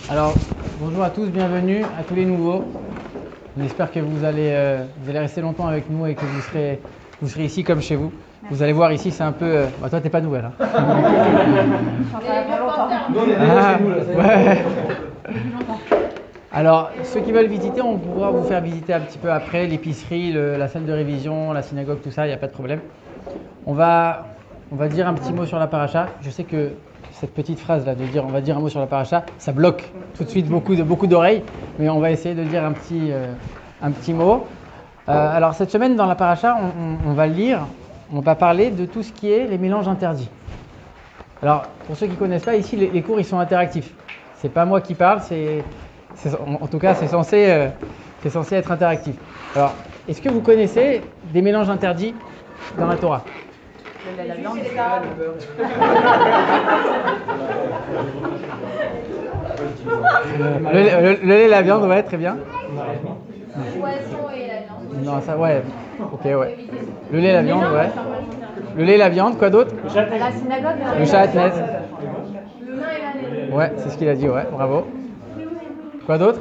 Alors, bonjour à tous, bienvenue à tous les nouveaux. On espère que vous allez rester longtemps avec nous et que vous serez ici comme chez vous. Vous allez voir ici, c'est un peu... toi, t'es pas nouvelle. Hein. Ouais. Alors, ceux qui veulent visiter, on pourra vous faire visiter un petit peu après l'épicerie, la salle de révision, la synagogue, tout ça, il n'y a pas de problème. On va dire un petit mot sur la paracha. Je sais que cette petite phrase là de dire on va dire un mot sur la paracha, ça bloque tout de suite beaucoup d'oreilles, mais on va essayer de dire un petit mot. Alors cette semaine dans la paracha, on va lire, on va parler de tout ce qui est les mélanges interdits. Alors pour ceux qui ne connaissent pas, ici les cours ils sont interactifs. C'est pas moi qui parle, en tout cas c'est censé être interactif. Alors est-ce que vous connaissez des mélanges interdits dans la Torah? La viande, le lait et la viande, ouais, très bien. le poisson et la viande. Non, ça, ouais. Ok, ouais. Le lait et la viande, ouais. Le lait et la viande, quoi d'autre? La synagogue. Le shahatnez. Le vin et la laine. Ouais, c'est ce qu'il a dit, ouais, bravo. Quoi d'autre?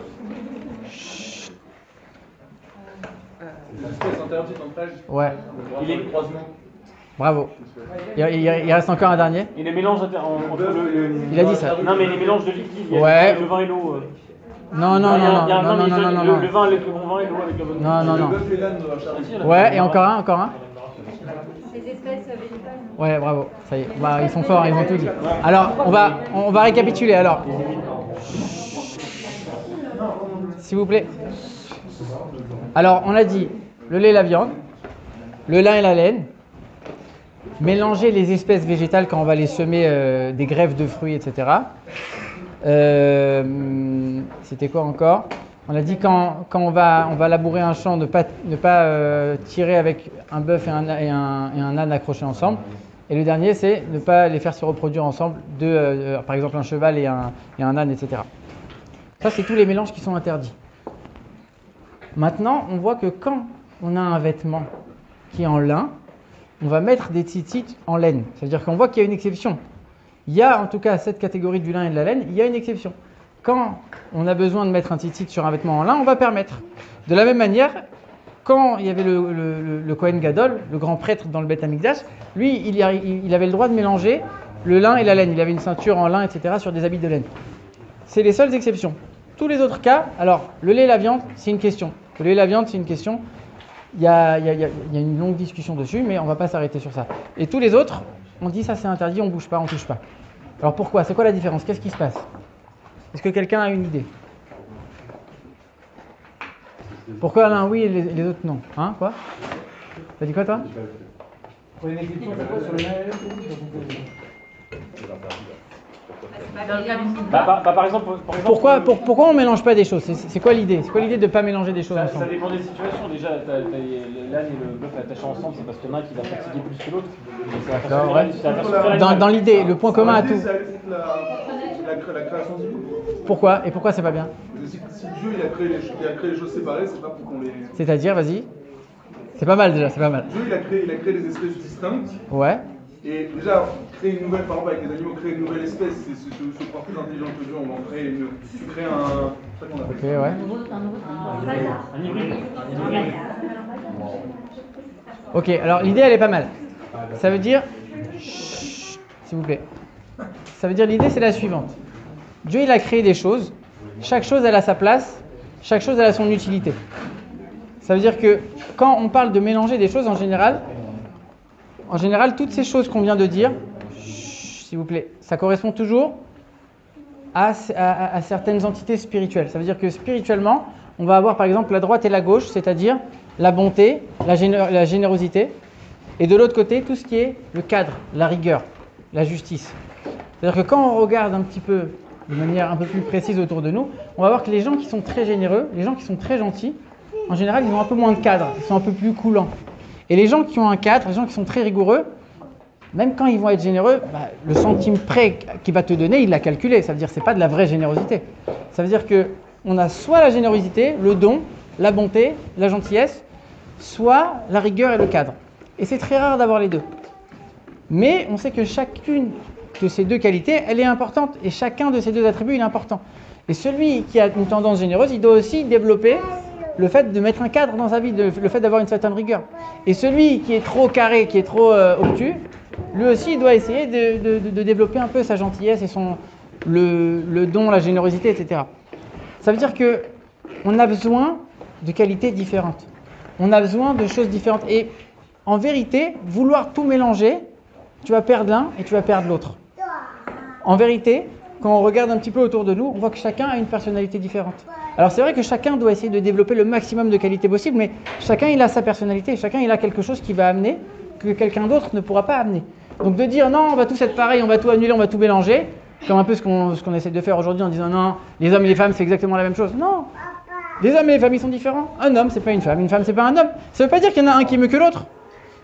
L'espèce interdite en page. Ouais, Il est croisement. bravo. Il reste encore un dernier? Et les mélanges entre le. Il a dit ça. Non, mais les mélanges de liquides, il y a Ouais. le vin et l'eau. Non. Le Non. vin avec le bon vin et l'eau avec le bon vin. Non. Le bœuf et l'âne dans la Ouais, et encore un? Les espèces végétales. Ouais, bravo, ça y est. Bah, ils sont forts, ils ont tout dit. Alors, on va récapituler. Alors, s'il vous plaît. Alors, on a dit le lait et la viande, le lin et la laine, mélanger les espèces végétales quand on va les semer, des greffes de fruits, etc. C'était quoi encore? On a dit quand on va labourer un champ, ne pas tirer avec un bœuf et un âne accrochés ensemble. Et le dernier, c'est ne pas les faire se reproduire ensemble, par exemple un cheval et un âne, etc. Ça, c'est tous les mélanges qui sont interdits. Maintenant, on voit que quand on a un vêtement qui est en lin, on va mettre des tzitzit en laine. C'est-à-dire qu'on voit qu'il y a une exception. Il y a en tout cas cette catégorie du lin et de la laine, il y a une exception. Quand on a besoin de mettre un tzitzit sur un vêtement en lin, on va permettre. De la même manière, quand il y avait le Kohen Gadol, le grand prêtre dans le Beth Amikdash, lui, il avait le droit de mélanger le lin et la laine. Il avait une ceinture en lin, etc., sur des habits de laine. C'est les seules exceptions. Tous les autres cas, alors, le lait et la viande, c'est une question. Le lait et la viande, c'est une question. Il y a une longue discussion dessus, mais on ne va pas s'arrêter sur ça. Et tous les autres, on dit ça c'est interdit, on ne bouge pas, on ne touche pas. Alors pourquoi? C'est quoi la différence? Qu'est-ce qui se passe? Est-ce que quelqu'un a une idée? Pourquoi l'un oui et les autres non? Hein, quoi? T'as dit quoi toi? Par exemple, Pourquoi on ne mélange pas des choses? C'est quoi l'idée? C'est quoi l'idée de ne pas mélanger des choses ça ensemble? dépend des situations. Déjà, l'âne et le bœuf attachés ensemble, c'est parce qu'il y en a un qui va fatiguer plus que l'autre. D'accord, ouais. Dans l'idée, le point commun à tout. C'est la création divine. Pourquoi? Et pourquoi c'est pas bien? Si Dieu il a créé les choses séparées, c'est pas pour qu'on les. C'est-à-dire, vas-y. C'est pas mal déjà, c'est pas mal. Dieu il a créé des espèces distinctes. Ouais. Et déjà, créer une nouvelle, par exemple avec les animaux, créer une nouvelle espèce, c'est se croire plus intelligent que Dieu, on va en créer une. Tu crées un. C'est ça qu'on appelle. Ok, ouais. Un hybride. Ok, alors l'idée elle est pas mal. Ça veut dire, chut, s'il vous plaît. Ça veut dire l'idée c'est la suivante. Dieu il a créé des choses. Chaque chose elle a sa place. Chaque chose elle a son utilité. Ça veut dire que quand on parle de mélanger des choses en général, toutes ces choses qu'on vient de dire, chut, s'il vous plaît, ça correspond toujours à certaines entités spirituelles. Ça veut dire que spirituellement, on va avoir par exemple la droite et la gauche, c'est-à-dire la bonté, la générosité, et de l'autre côté, tout ce qui est le cadre, la rigueur, la justice. C'est-à-dire que quand on regarde un petit peu, de manière un peu plus précise autour de nous, on va voir que les gens qui sont très généreux, les gens qui sont très gentils, en général, ils ont un peu moins de cadre, ils sont un peu plus coulants. Et les gens qui ont un cadre, les gens qui sont très rigoureux, même quand ils vont être généreux, le centime près qu'il va te donner, il l'a calculé. Ça veut dire que ce n'est pas de la vraie générosité. Ça veut dire qu'on a soit la générosité, le don, la bonté, la gentillesse, soit la rigueur et le cadre. Et c'est très rare d'avoir les deux. Mais on sait que chacune que ces deux qualités, elle est importante. Et chacun de ces deux attributs, il est important. Et celui qui a une tendance généreuse, il doit aussi développer le fait de mettre un cadre dans sa vie, le fait d'avoir une certaine rigueur. Et celui qui est trop carré, qui est trop obtus, lui aussi, il doit essayer de développer un peu sa gentillesse et le don, la générosité, etc. Ça veut dire qu'on a besoin de qualités différentes. On a besoin de choses différentes. Et en vérité, vouloir tout mélanger, tu vas perdre l'un et tu vas perdre l'autre. En vérité, quand on regarde un petit peu autour de nous, on voit que chacun a une personnalité différente. Alors c'est vrai que chacun doit essayer de développer le maximum de qualités possible, mais chacun il a sa personnalité, chacun il a quelque chose qui va amener que quelqu'un d'autre ne pourra pas amener. Donc de dire non, on va tous être pareil, on va tout annuler, on va tout mélanger, comme un peu ce qu'on essaie de faire aujourd'hui en disant non, les hommes et les femmes c'est exactement la même chose. Non, les hommes et les femmes ils sont différents. Un homme c'est pas une femme c'est pas un homme. Ça veut pas dire qu'il y en a un qui est mieux que l'autre,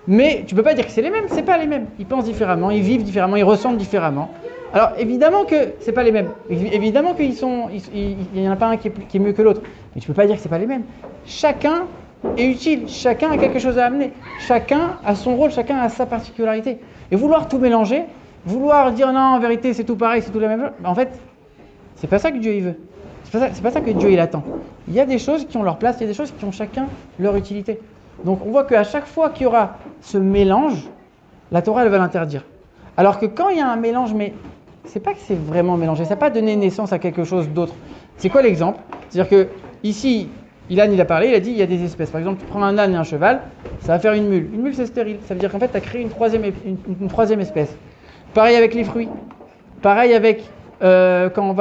mais tu peux pas dire que c'est les mêmes, c'est pas les mêmes. Ils pensent différemment, ils vivent différemment, ils ressentent différemment. Alors évidemment que c'est pas les mêmes, évidemment qu'il y en a pas un qui est mieux que l'autre, mais tu peux pas dire que c'est pas les mêmes. Chacun est utile, chacun a quelque chose à amener, chacun a son rôle, chacun a sa particularité. Et vouloir tout mélanger, vouloir dire non en vérité c'est tout pareil, c'est tout la même chose, en fait c'est pas ça que Dieu il veut, c'est pas ça que Dieu il attend. Il y a des choses qui ont leur place, il y a des choses qui ont chacun leur utilité. Donc on voit qu'à chaque fois qu'il y aura ce mélange, la Torah elle va l'interdire. Alors que quand il y a un mélange, mais c'est pas que c'est vraiment mélangé, ça n'a pas donné naissance à quelque chose d'autre. C'est quoi l'exemple? C'est-à-dire que ici, Ilan il a parlé, il a dit il y a des espèces. Par exemple, tu prends un âne et un cheval, ça va faire une mule. Une mule c'est stérile, ça veut dire qu'en fait tu as créé une troisième espèce. Pareil avec les fruits. Pareil avec quand on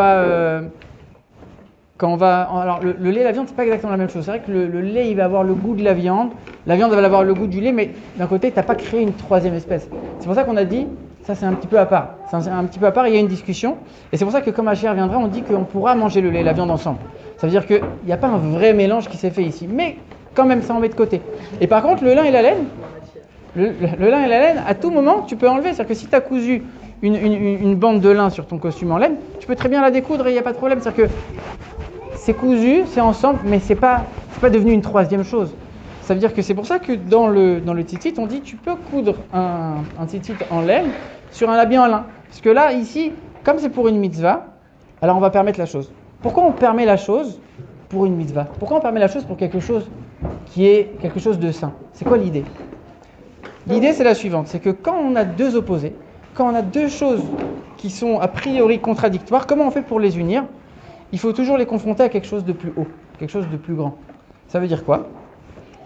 va... alors le lait et la viande c'est pas exactement la même chose. C'est vrai que le lait il va avoir le goût de la viande va avoir le goût du lait, mais d'un côté tu n'as pas créé une troisième espèce. C'est pour ça qu'on a dit ça c'est un petit peu à part. C'est un petit peu à part, il y a une discussion. Et c'est pour ça que quand Mashiach viendra, on dit qu'on pourra manger le lait et la viande ensemble. Ça veut dire qu'il n'y a pas un vrai mélange qui s'est fait ici. Mais quand même ça on met de côté. Et par contre le lin et la laine, le lin et la laine, à tout moment tu peux enlever. C'est-à-dire que si tu as cousu une bande de lin sur ton costume en laine, tu peux très bien la découdre et il n'y a pas de problème. C'est-à-dire que c'est cousu, c'est ensemble, mais c'est pas devenu une troisième chose. Ça veut dire que c'est pour ça que dans le tzitzit, on dit tu peux coudre un tzitzit en laine sur un habit en lin. Parce que là, ici, comme c'est pour une mitzvah, alors on va permettre la chose. Pourquoi on permet la chose pour une mitzvah? Pourquoi on permet la chose pour quelque chose qui est quelque chose de saint? C'est quoi l'idée? L'idée, c'est la suivante, c'est que quand on a deux opposés, quand on a deux choses qui sont a priori contradictoires, comment on fait pour les unir? Il faut toujours les confronter à quelque chose de plus haut, quelque chose de plus grand. Ça veut dire quoi?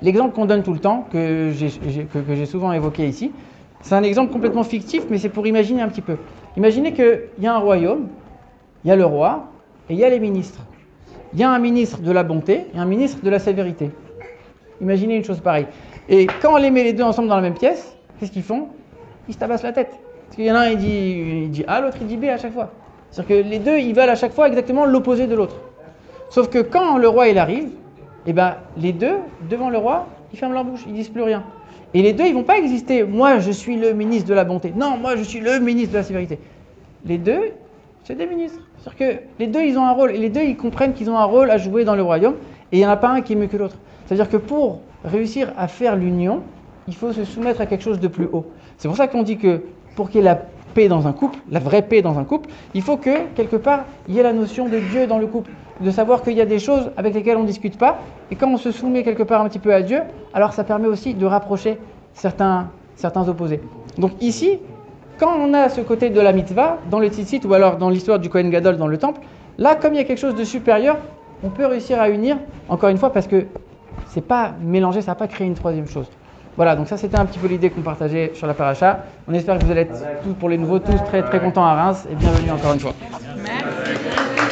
L'exemple qu'on donne tout le temps, que j'ai souvent évoqué ici, c'est un exemple complètement fictif, mais c'est pour imaginer un petit peu. Imaginez qu'il y a un royaume, il y a le roi, et il y a les ministres. Il y a un ministre de la bonté et un ministre de la sévérité. Imaginez une chose pareille. Et quand on les met les deux ensemble dans la même pièce, qu'est-ce qu'ils font? Ils se tabassent la tête. Parce qu'il y en a un, il dit A, l'autre il dit B à chaque fois. C'est-à-dire que les deux, ils veulent à chaque fois exactement l'opposé de l'autre. Sauf que quand le roi il arrive, eh ben, les deux, devant le roi, ils ferment leur bouche, ils disent plus rien. Et les deux, ils vont pas exister. Moi, je suis le ministre de la bonté. Non, moi, je suis le ministre de la sévérité. Les deux, c'est des ministres. C'est-à-dire que les deux, ils ont un rôle. Et les deux, ils comprennent qu'ils ont un rôle à jouer dans le royaume. Et il n'y en a pas un qui est mieux que l'autre. C'est-à-dire que pour réussir à faire l'union, il faut se soumettre à quelque chose de plus haut. C'est pour ça qu'on dit que pour qu'il y ait la paix dans un couple, la vraie paix dans un couple, il faut que, quelque part, il y ait la notion de Dieu dans le couple. De savoir qu'il y a des choses avec lesquelles on ne discute pas. Et quand on se soumet quelque part un petit peu à Dieu, alors ça permet aussi de rapprocher certains opposés. Donc ici, quand on a ce côté de la mitzvah, dans le tzitzit ou alors dans l'histoire du Kohen Gadol dans le temple, là, comme il y a quelque chose de supérieur, on peut réussir à unir, encore une fois, parce que c'est pas mélangé, ça n'a pas créé une troisième chose. Voilà, donc ça c'était un petit peu l'idée qu'on partageait sur la paracha. On espère que vous allez être tous, pour les nouveaux, tous très très contents à Reims et bienvenue encore une fois. Merci.